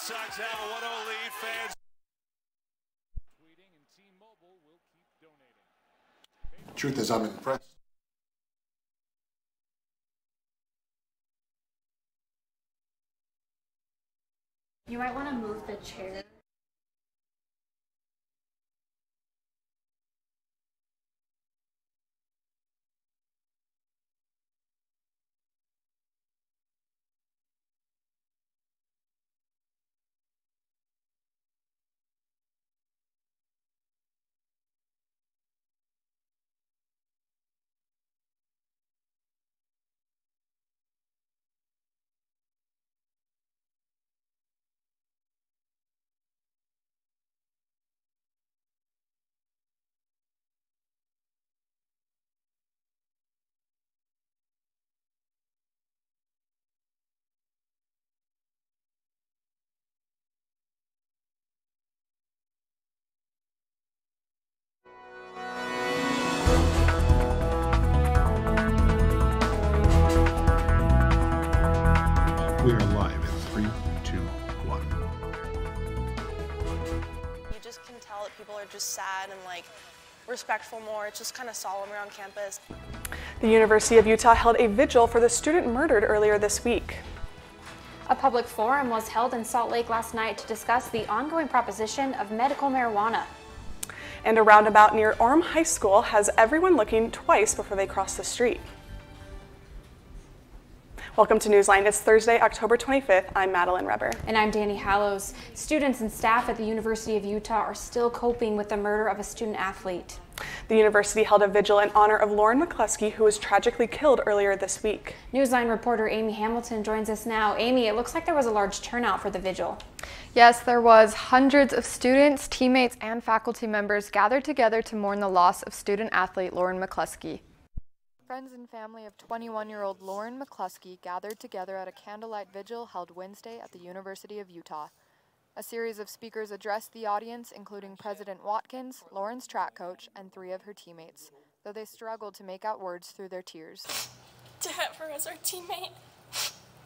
Sox have a 1-0 lead. Fans tweeting and T-Mobile will keep donating. Truth is, I'm impressed. You might want to move the chair. We are live in 3, 2, 1. You just can tell that people are just sad and like respectful more. It's just kind of solemn around campus. The University of Utah held a vigil for the student murdered earlier this week. A public forum was held in Salt Lake last night to discuss the ongoing proposition of medical marijuana. And a roundabout near Orem High School has everyone looking twice before they cross the street. Welcome to Newsline. It's Thursday, October 25th. I'm Madeline Reber. And I'm Danny Hallows. Students and staff at the University of Utah are still coping with the murder of a student athlete. The university held a vigil in honor of Lauren McCluskey, who was tragically killed earlier this week. Newsline reporter Amy Hamilton joins us now. Amy, it looks like there was a large turnout for the vigil. Yes, there was. Hundreds of students, teammates, and faculty members gathered together to mourn the loss of student athlete Lauren McCluskey. Friends and family of 21-year-old Lauren McCluskey gathered together at a candlelight vigil held Wednesday at the University of Utah. A series of speakers addressed the audience, including President Watkins, Lauren's track coach, and 3 of her teammates, though they struggled to make out words through their tears. To have her as our teammate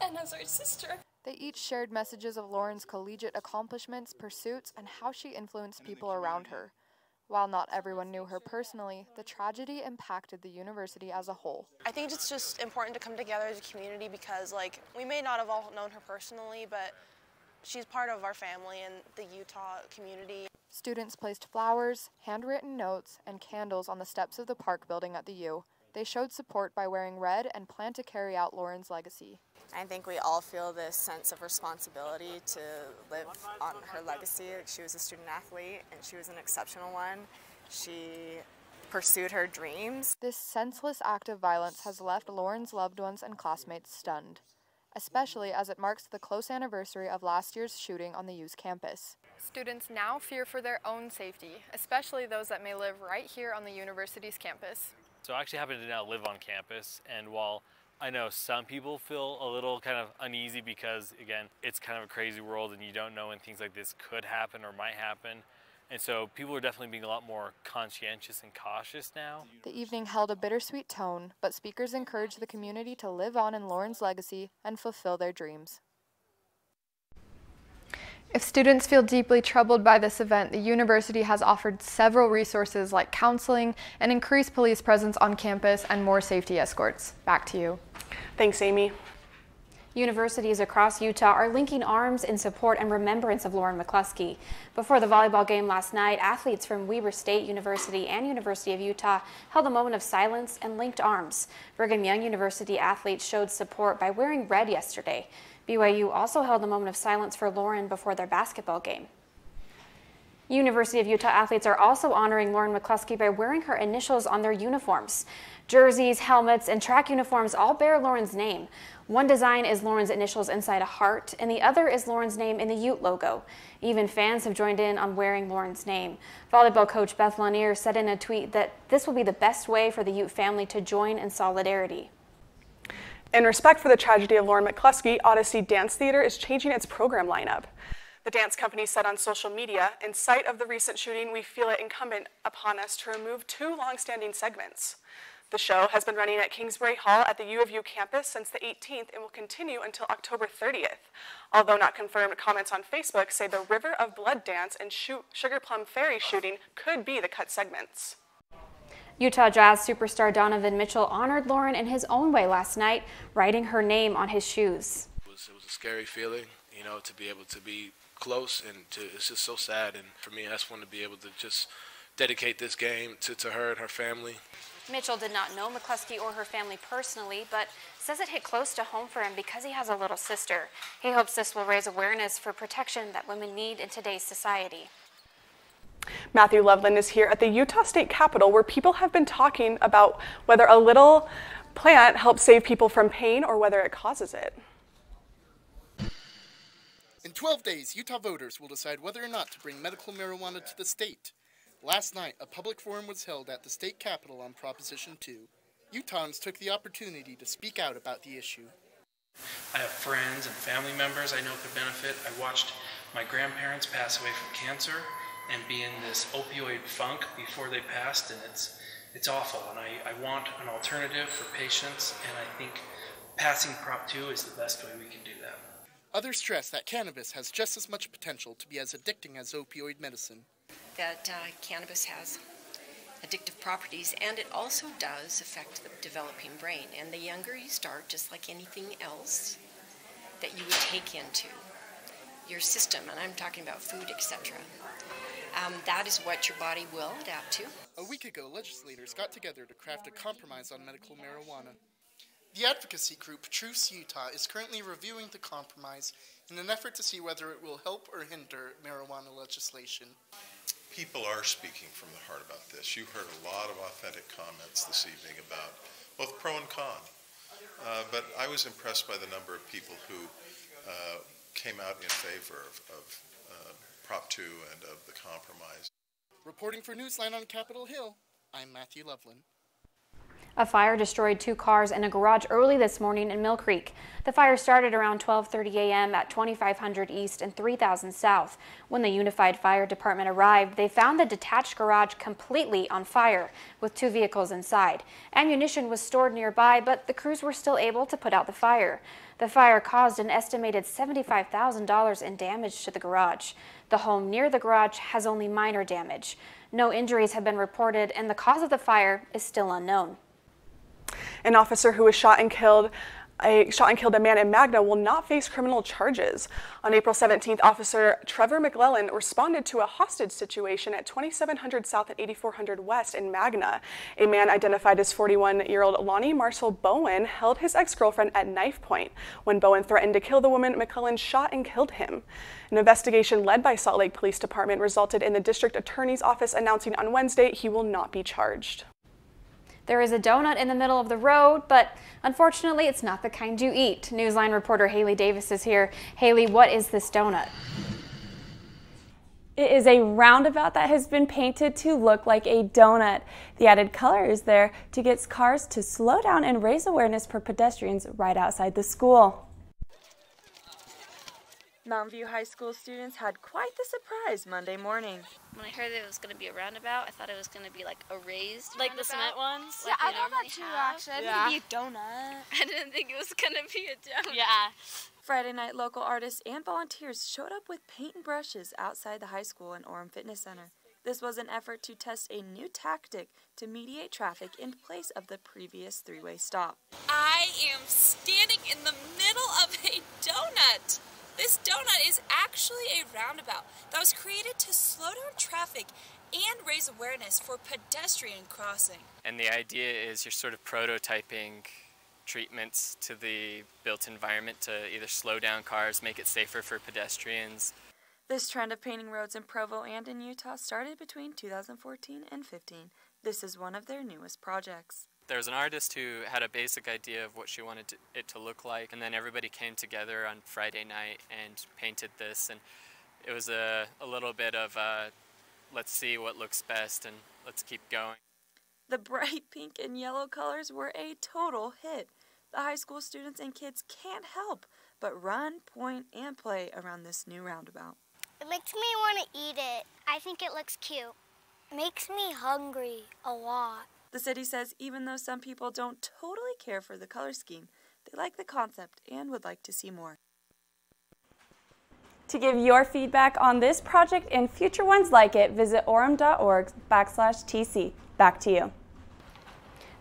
and as our sister. They each shared messages of Lauren's collegiate accomplishments, pursuits, and how she influenced people around her. While not everyone knew her personally, the tragedy impacted the university as a whole. I think it's just important to come together as a community because we may not have all known her personally, but she's part of our family and the Utah community. Students placed flowers, handwritten notes, and candles on the steps of the park building at the U. They showed support by wearing red and plan to carry out Lauren's legacy. I think we all feel this sense of responsibility to live on her legacy. She was a student athlete and she was an exceptional one. She pursued her dreams. This senseless act of violence has left Lauren's loved ones and classmates stunned, especially as it marks the close anniversary of last year's shooting on the U's campus. Students now fear for their own safety, especially those that may live right here on the university's campus. So I actually happen to now live on campus, and while I know some people feel a little kind of uneasy because, again, it's kind of a crazy world and you don't know when things like this could happen or might happen. And so people are definitely being a lot more conscientious and cautious now. The evening held a bittersweet tone, but speakers encouraged the community to live on in Lauren's legacy and fulfill their dreams. If students feel deeply troubled by this event, the university has offered several resources like counseling, an increased police presence on campus, and more safety escorts. Back to you. Thanks, Amy. Universities across Utah are linking arms in support and remembrance of Lauren McCluskey. Before the volleyball game last night, athletes from Weber State University and University of Utah held a moment of silence and linked arms. Brigham Young University athletes showed support by wearing red yesterday. BYU also held a moment of silence for Lauren before their basketball game. University of Utah athletes are also honoring Lauren McCluskey by wearing her initials on their uniforms. Jerseys, helmets, and track uniforms all bear Lauren's name. One design is Lauren's initials inside a heart, and the other is Lauren's name in the Ute logo. Even fans have joined in on wearing Lauren's name. Volleyball coach Beth Lanier said in a tweet that this will be the best way for the Ute family to join in solidarity. In respect for the tragedy of Lauren McCluskey, Odyssey Dance Theater is changing its program lineup. The dance company said on social media, in sight of the recent shooting, we feel it incumbent upon us to remove 2 long-standing segments. The show has been running at Kingsbury Hall at the U of U campus since the 18th and will continue until October 30th. Although not confirmed, comments on Facebook say the River of Blood dance and Sugar Plum Fairy shooting could be the cut segments. Utah Jazz superstar Donovan Mitchell honored Lauren in his own way last night, writing her name on his shoes. It was a scary feeling, you know, to be able to be close, and it's just so sad. And for me, I just want to be able to just dedicate this game to her and her family. Mitchell did not know McCluskey or her family personally, but says it hit close to home for him because he has a little sister. He hopes this will raise awareness for protection that women need in today's society. Matthew Loveland is here at the Utah State Capitol, where people have been talking about whether a little plant helps save people from pain or whether it causes it. In 12 days, Utah voters will decide whether or not to bring medical marijuana to the state. Last night, a public forum was held at the state capitol on Proposition 2. Utahns took the opportunity to speak out about the issue. I have friends and family members I know could benefit. I watched my grandparents pass away from cancer and be in this opioid funk before they passed, and it's awful. And I want an alternative for patients, and I think passing Prop 2 is the best way we can do that. Others stress that cannabis has just as much potential to be as addicting as opioid medicine. That cannabis has addictive properties, and it also does affect the developing brain. And the younger you start, just like anything else that you would take into your system, and I'm talking about food, etc., that is what your body will adapt to. A week ago, legislators got together to craft a compromise on medical marijuana. The advocacy group Truce Utah is currently reviewing the compromise in an effort to see whether it will help or hinder marijuana legislation. People are speaking from the heart about this. You heard a lot of authentic comments this evening about both pro and con. But I was impressed by the number of people who came out in favor of Prop 2 and of the compromise. Reporting for Newsline on Capitol Hill, I'm Matthew Loveland. A fire destroyed 2 cars in a garage early this morning in Mill Creek. The fire started around 12:30 a.m. at 2500 East and 3000 South. When the Unified Fire Department arrived, they found the detached garage completely on fire, with 2 vehicles inside. Ammunition was stored nearby, but the crews were still able to put out the fire. The fire caused an estimated $75,000 in damage to the garage. The home near the garage has only minor damage. No injuries have been reported, and the cause of the fire is still unknown. An officer who was shot and killed a man in Magna will not face criminal charges. On April 17th, Officer Trevor McClellan responded to a hostage situation at 2700 South and 8400 West in Magna. A man identified as 41-year-old Lonnie Marshall Bowen held his ex-girlfriend at knife point. When Bowen threatened to kill the woman, McClellan shot and killed him. An investigation led by Salt Lake Police Department resulted in the district attorney's office announcing on Wednesday he will not be charged. There is a donut in the middle of the road, but unfortunately it's not the kind you eat. Newsline reporter Haley Davis is here. Haley, what is this donut? It is a roundabout that has been painted to look like a donut. The added color is there to get cars to slow down and raise awareness for pedestrians right outside the school. Mountain View High School students had quite the surprise Monday morning. When I heard it was going to be a roundabout, I thought it was going to be like a raised like roundabout. The cement ones? Like yeah, I thought that too, actually. I didn't think it'd be a donut. I didn't think it was going to be a donut. Yeah. Friday night, local artists and volunteers showed up with paint and brushes outside the high school and Orem Fitness Center. This was an effort to test a new tactic to mediate traffic in place of the previous three-way stop. I am standing in the middle of a donut. This donut is actually a roundabout that was created to slow down traffic and raise awareness for pedestrian crossing. And the idea is you're sort of prototyping treatments to the built environment to either slow down cars, make it safer for pedestrians. This trend of painting roads in Provo and in Utah started between 2014 and 15. This is one of their newest projects. There was an artist who had a basic idea of what she wanted it to look like, and then everybody came together on Friday night and painted this, and it was a little bit of let's see what looks best and let's keep going. The bright pink and yellow colors were a total hit. The high school students and kids can't help but run, point, and play around this new roundabout. It makes me want to eat it. I think it looks cute. It makes me hungry a lot. The city says even though some people don't totally care for the color scheme, they like the concept and would like to see more. To give your feedback on this project and future ones like it, visit orem.org/TC. Back to you.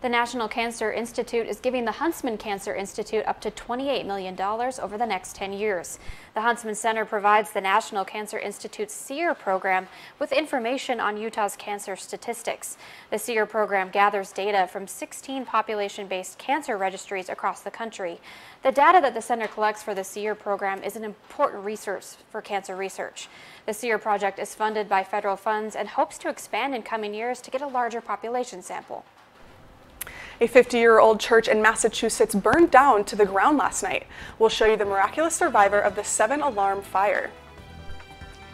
The National Cancer Institute is giving the Huntsman Cancer Institute up to $28 million over the next 10 years. The Huntsman Center provides the National Cancer Institute's SEER program with information on Utah's cancer statistics. The SEER program gathers data from 16 population-based cancer registries across the country. The data that the center collects for the SEER program is an important resource for cancer research. The SEER project is funded by federal funds and hopes to expand in coming years to get a larger population sample. A 50-year-old church in Massachusetts burned down to the ground last night. We'll show you the miraculous survivor of the 7-alarm fire.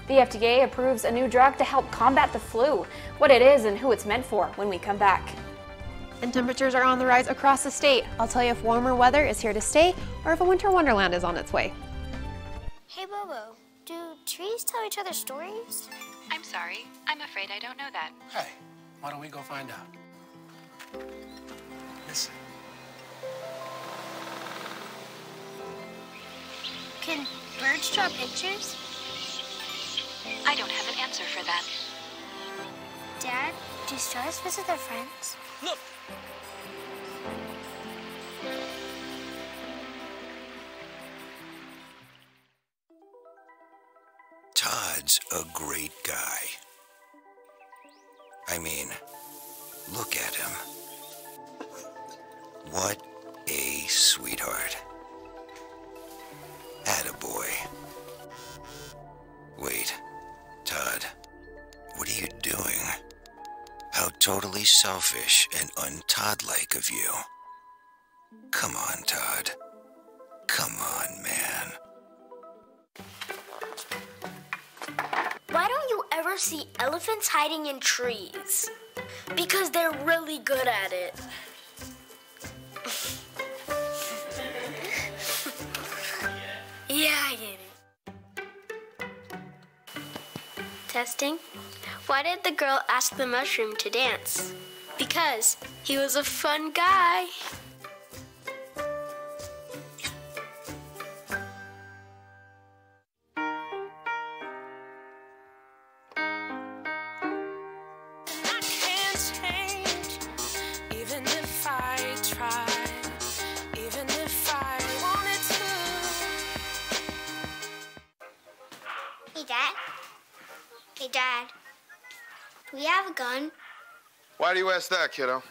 The FDA approves a new drug to help combat the flu. What it is and who it's meant for when we come back. And temperatures are on the rise across the state. I'll tell you if warmer weather is here to stay or if a winter wonderland is on its way. Hey Bobo, do trees tell each other stories? I'm sorry, I'm afraid I don't know that. Hey, why don't we go find out? Listen. Can birds draw pictures? I don't have an answer for that. Dad, do stars visit their friends? Look! Todd's a great guy. I mean, look at him. What a sweetheart. Attaboy. Wait, Todd, what are you doing? How totally selfish and un-Todd-like of you. Come on, Todd. Come on, man. Why don't you ever see elephants hiding in trees? Because they're really good at it. Yeah, I get it. Testing. Why did the girl ask the mushroom to dance? Because he was a fun guy. Hey, Dad. Do we have a gun? Why do you ask that, kiddo?